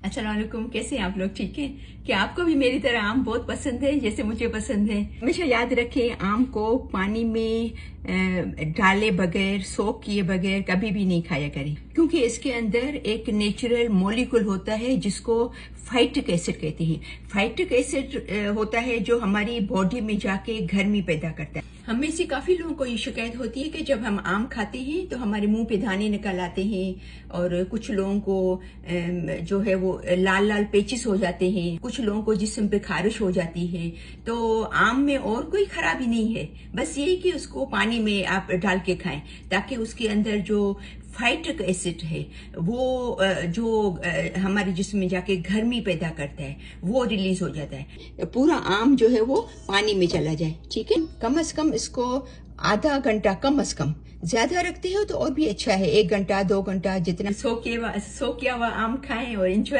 अस्सलाम वालेकुम। कैसे हैं आप लोग? ठीक है? क्या आपको भी मेरी तरह आम बहुत पसंद है जैसे मुझे पसंद है? हमेशा याद रखें, आम को पानी में डाले बगैर, सोक किए बगैर कभी भी नहीं खाया करें, क्योंकि इसके अंदर एक नेचुरल मॉलिक्यूल होता है जिसको फाइट्रिक एसिड कहते हैं। फाइट्रिक एसिड होता है जो हमारी बॉडी में जाके गर्मी पैदा करता है। हम में से काफी लोगों को ये शिकायत होती है कि जब हम आम खाते हैं तो हमारे मुंह पे दाने निकल आते हैं, और कुछ लोगों को जो है वो लाल लाल पेचिस हो जाते हैं, कुछ लोगों को जिस्म पे खारिश हो जाती है। तो आम में और कोई खराबी नहीं है, बस ये कि उसको पानी में आप डाल के खाएं ताकि उसके अंदर जो फाइट्रिक एसिड है वो जो हमारे जिस्म में जाके गर्मी पैदा करता है वो रिलीज हो जाता है। पूरा आम जो है वो पानी में चला जाए, ठीक है? कम से कम इसको आधा घंटा, कम से कम। ज्यादा रखते हो तो और भी अच्छा है, 1 घंटा 2 घंटा, जितना सोक किया हुआ आम खाएं और एंजॉय